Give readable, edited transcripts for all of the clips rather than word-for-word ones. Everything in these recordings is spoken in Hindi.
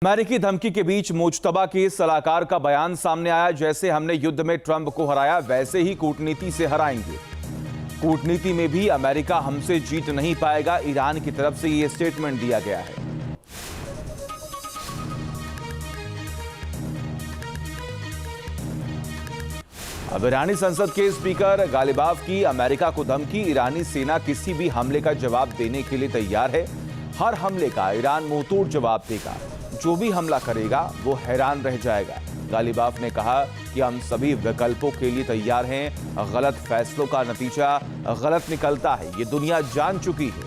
अमेरिकी धमकी के बीच मुज्तबा के सलाहकार का बयान सामने आया। जैसे हमने युद्ध में ट्रंप को हराया, वैसे ही कूटनीति से हराएंगे। कूटनीति में भी अमेरिका हमसे जीत नहीं पाएगा, ईरान की तरफ से यह स्टेटमेंट दिया गया है। अब ईरानी संसद के स्पीकर गालिबाफ की अमेरिका को धमकी। ईरानी सेना किसी भी हमले का जवाब देने के लिए तैयार है। हर हमले का ईरान मुंहतोड़ जवाब देगा। जो भी हमला करेगा वो हैरान रह जाएगा। गालिबाफ ने कहा कि हम सभी विकल्पों के लिए तैयार हैं। गलत फैसलों का नतीजा गलत निकलता है, ये दुनिया जान चुकी है।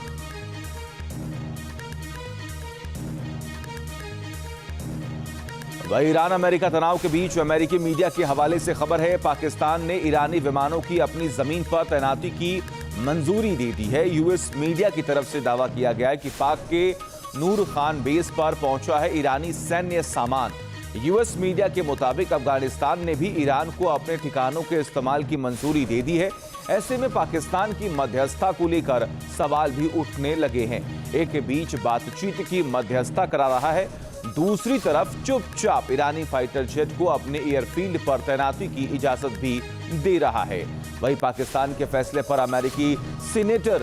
वही ईरान अमेरिका तनाव के बीच अमेरिकी मीडिया के हवाले से खबर है, पाकिस्तान ने ईरानी विमानों की अपनी जमीन पर तैनाती की मंजूरी दे दी है। यूएस मीडिया की तरफ से दावा किया गया है कि पाक के नूर खान बेस पर पहुंचा है ईरानी सैन्य सामान। यूएस मीडिया के मुताबिक अफगानिस्तान ने भी ईरान को अपने ठिकानों के इस्तेमाल की मंजूरी दे दी है। ऐसे में पाकिस्तान की मध्यस्थता को लेकर सवाल भी उठने लगे हैं। एक के बीच बातचीत की मध्यस्थता करा रहा है, दूसरी तरफ चुपचाप ईरानी फाइटर जेट को अपने एयरफील्ड पर तैनाती की इजाजत भी दे रहा है। वहीं पाकिस्तान के फैसले पर अमेरिकी सीनेटर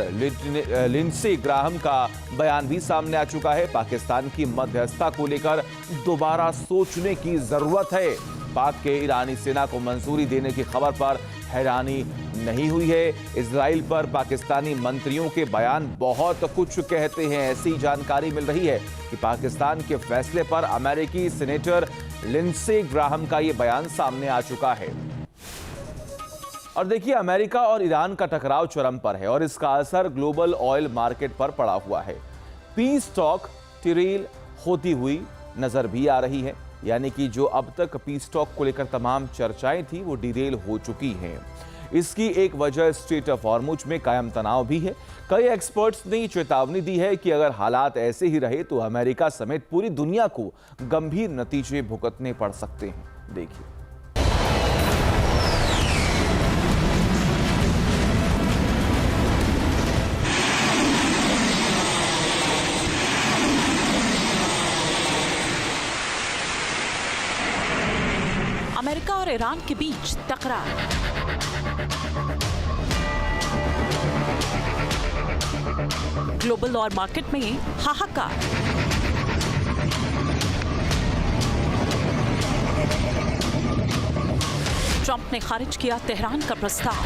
लिंडसे ग्राहम का बयान भी सामने आ चुका है। पाकिस्तान की मध्यस्थता को लेकर दोबारा सोचने की जरूरत है। पाक के ईरानी सेना को मंजूरी देने की खबर पर हैरानी नहीं हुई है। इजराइल पर पाकिस्तानी मंत्रियों के बयान बहुत कुछ कहते हैं। ऐसी जानकारी मिल रही है कि पाकिस्तान के फैसले पर अमेरिकी सीनेटर लिंडसे ग्राहम का यह बयान सामने आ चुका है। और देखिए, अमेरिका और ईरान का टकराव चरम पर है और इसका असर ग्लोबल ऑयल मार्केट पर पड़ा हुआ है। पीस टॉक डिरेल होती हुई नजर भी आ रही है, यानी कि जो अब तक पीस टॉक को लेकर तमाम चर्चाएं थी वो डिरेल हो चुकी हैं। इसकी एक वजह स्ट्रेट ऑफ हॉर्मुज में कायम तनाव भी है। कई एक्सपर्ट्स ने चेतावनी दी है कि अगर हालात ऐसे ही रहे तो अमेरिका समेत पूरी दुनिया को गंभीर नतीजे भुगतने पड़ सकते हैं। देखिए, अमेरिका और ईरान के बीच टकराव। ग्लोबल ऑयल मार्केट में हाहाकार। ट्रंप ने खारिज किया तेहरान का प्रस्ताव।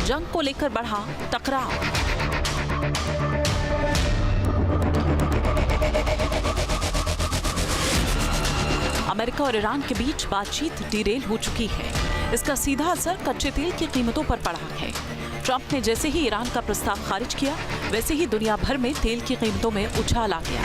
जंग को लेकर बढ़ा टकराव। अमेरिका और ईरान के बीच बातचीत डिरेल हो चुकी है। इसका सीधा असर कच्चे तेल की कीमतों पर पड़ा है। ट्रंप ने जैसे ही ईरान का प्रस्ताव खारिज किया, वैसे ही दुनिया भर में तेल की कीमतों में उछाल आ गया।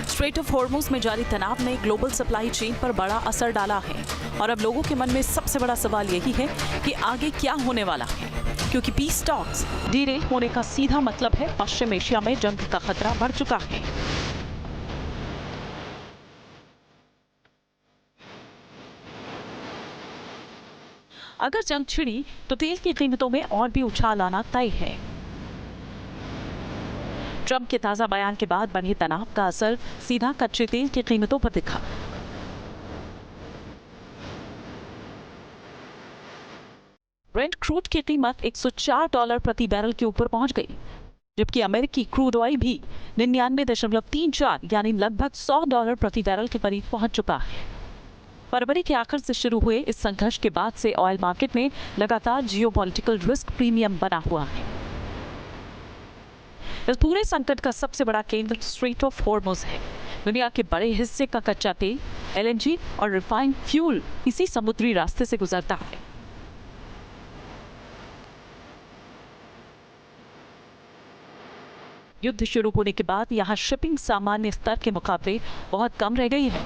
स्ट्रेट ऑफ हॉर्मुज में जारी तनाव ने ग्लोबल सप्लाई चेन पर बड़ा असर डाला है और अब लोगों के मन में सबसे बड़ा सवाल यही है कि आगे क्या होने वाला है, क्योंकि पीस टॉक्स डिरेल होने का सीधा मतलब है पश्चिम एशिया में जंग का खतरा बढ़ चुका है। अगर जंग छिड़ी तो तेल की कीमतों में और भी उछाल आना तय है। ट्रंप के ताजा बयान के बाद बढ़े तनाव का असर सीधा कच्चे तेल की कीमतों पर दिखा। ब्रेंट क्रूड की कीमत $104 प्रति बैरल के ऊपर पहुंच गई, जबकि अमेरिकी क्रूड ऑयल भी 99.34 यानी लगभग $100 प्रति बैरल के करीब पहुंच चुका है। फरवरी के आखिर से शुरू हुए इस संघर्ष के बाद से ऑयल मार्केट में लगातार जियोपॉलिटिकल रिस्क प्रीमियम बना हुआ है। इस पूरे संकट का सबसे बड़ा केंद्र स्ट्रेट ऑफ हॉर्मुज है। दुनिया के बड़े हिस्से का कच्चा तेल, एलएनजी और रिफाइंड फ्यूल इसी समुद्री रास्ते से गुजरता है। युद्ध शुरू होने के बाद यहां शिपिंग सामान्य स्तर के मुकाबले बहुत कम रह गई है।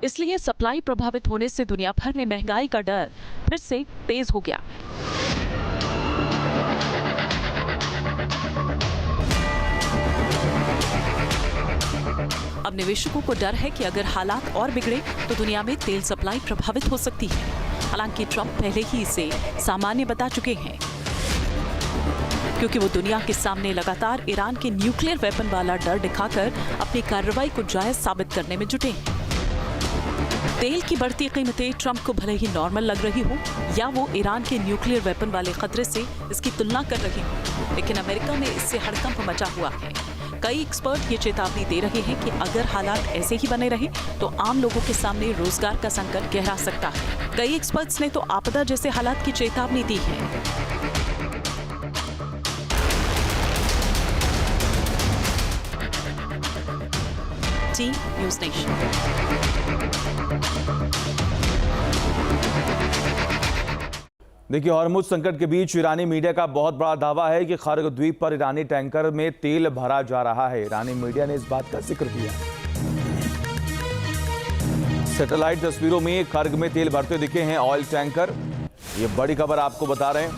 इसलिए सप्लाई प्रभावित होने से दुनिया भर में महंगाई का डर फिर से तेज हो गया। अब निवेशकों को डर है कि अगर हालात और बिगड़े तो दुनिया में तेल सप्लाई प्रभावित हो सकती है। हालांकि ट्रंप पहले ही इसे सामान्य बता चुके हैं, क्योंकि वो दुनिया के सामने लगातार ईरान के न्यूक्लियर वेपन वाला डर दिखाकर अपनी कार्रवाई को जायज साबित करने में जुटे हैं। तेल की बढ़ती कीमतें ट्रंप को भले ही नॉर्मल लग रही हो या वो ईरान के न्यूक्लियर वेपन वाले खतरे से इसकी तुलना कर रहे हो, लेकिन अमेरिका में इससे हड़कंप मचा हुआ है। कई एक्सपर्ट ये चेतावनी दे रहे हैं कि अगर हालात ऐसे ही बने रहे तो आम लोगों के सामने रोजगार का संकट गहरा सकता है। कई एक्सपर्ट्स ने तो आपदा जैसे हालात की चेतावनी दी है। T news nation. देखिए, हॉर्मुज संकट के बीच ईरानी मीडिया का बहुत बड़ा दावा है कि खर्ग द्वीप पर ईरानी टैंकर में तेल भरा जा रहा है। ईरानी मीडिया ने इस बात का जिक्र किया। सैटेलाइट तस्वीरों में खर्ग में तेल भरते दिखे हैं ऑयल टैंकर। ये बड़ी खबर आपको बता रहे हैं।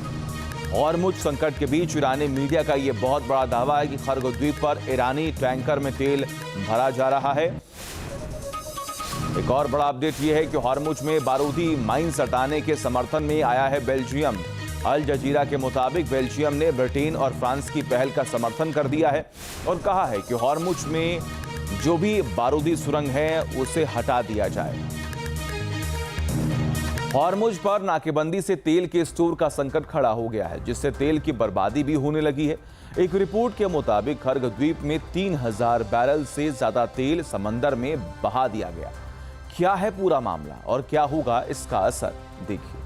हॉर्मुज संकट के बीच ईरानी मीडिया का ये बहुत बड़ा दावा है कि खर्ग द्वीप पर ईरानी टैंकर में तेल भरा जा रहा है। एक और बड़ा अपडेट यह है कि हॉर्मुज में बारूदी माइंस हटाने के समर्थन में आया है बेल्जियम। अल जजीरा के मुताबिक बेल्जियम ने ब्रिटेन और फ्रांस की पहल का समर्थन कर दिया है और कहा है कि हॉर्मुज में जो भी बारूदी सुरंग है उसे हटा दिया जाए। हॉर्मुज पर नाकेबंदी से तेल के स्टोर का संकट खड़ा हो गया है, जिससे तेल की बर्बादी भी होने लगी है। एक रिपोर्ट के मुताबिक खर्ग द्वीप में 3000 बैरल से ज्यादा तेल समंदर में बहा दिया गया। क्या है पूरा मामला और क्या होगा इसका असर, देखिए।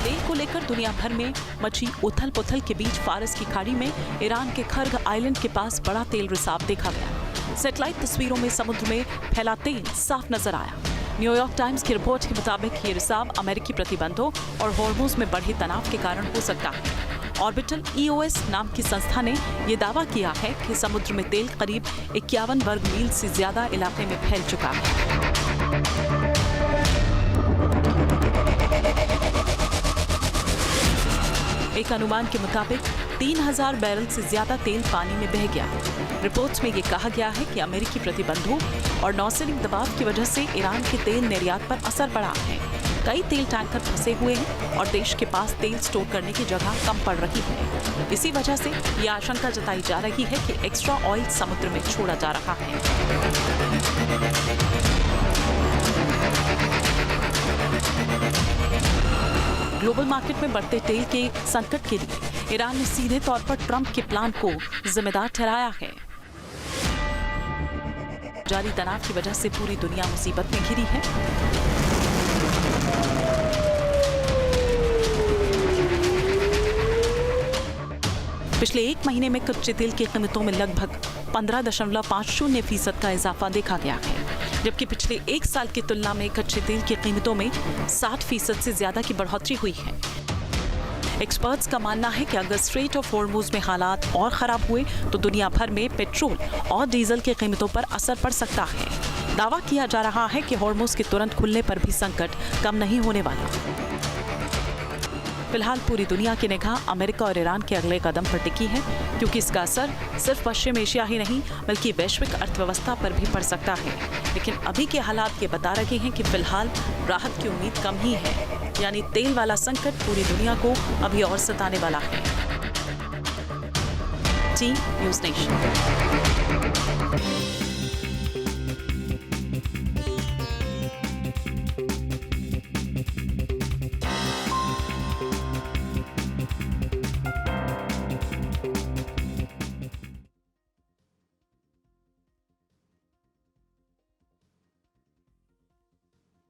तेल को लेकर दुनिया भर में मची उथल पुथल के बीच फारस की खाड़ी में ईरान के खर्ग आइलैंड के पास बड़ा तेल रिसाव देखा गया। सैटेलाइट तस्वीरों में समुद्र में फैला तेल साफ नजर आया। न्यूयॉर्क टाइम्स की रिपोर्ट के मुताबिक ये रिसाव अमेरिकी प्रतिबंधों और हॉर्मुज में बढ़े तनाव के कारण हो सकता है। ऑर्बिटल EOS नाम की संस्था ने यह दावा किया है कि समुद्र में तेल करीब 51 वर्ग मील से ज्यादा इलाके में फैल चुका है। एक अनुमान के मुताबिक 3000 बैरल से ज्यादा तेल पानी में बह गया। रिपोर्ट्स में ये कहा गया है कि अमेरिकी प्रतिबंधों और नौसैनिक दबाव की वजह से ईरान के तेल निर्यात पर असर पड़ा है। कई तेल टैंकर फंसे हुए हैं और देश के पास तेल स्टोर करने की जगह कम पड़ रही है। इसी वजह से यह आशंका जताई जा रही है कि एक्स्ट्रा ऑयल समुद्र में छोड़ा जा रहा है। ग्लोबल मार्केट में बढ़ते तेल के संकट के लिए ईरान ने सीधे तौर पर ट्रंप के प्लान को जिम्मेदार ठहराया है। जारी तनाव की वजह से पूरी दुनिया मुसीबत में घिरी है। पिछले एक महीने में कच्चे तेल की कीमतों में लगभग 15.50% का इजाफा देखा गया है, जबकि पिछले एक साल की तुलना में कच्चे तेल की कीमतों में 60% से ज्यादा की बढ़ोतरी हुई है। एक्सपर्ट्स का मानना है कि अगर स्ट्रेट ऑफ हॉर्मुज में हालात और खराब हुए तो दुनिया भर में पेट्रोल और डीजल की कीमतों पर असर पड़ सकता है। दावा किया जा रहा है कि हॉर्मुज के तुरंत खुलने पर भी संकट कम नहीं होने वाला। फिलहाल पूरी दुनिया की निगाह अमेरिका और ईरान के अगले कदम पर टिकी है, क्योंकि इसका असर सिर्फ पश्चिम एशिया ही नहीं बल्कि वैश्विक अर्थव्यवस्था पर भी पड़ सकता है। लेकिन अभी के हालात ये बता रहे हैं कि फिलहाल राहत की उम्मीद कम ही है, यानी तेल वाला संकट पूरी दुनिया को अभी और सताने वाला है। T news nation.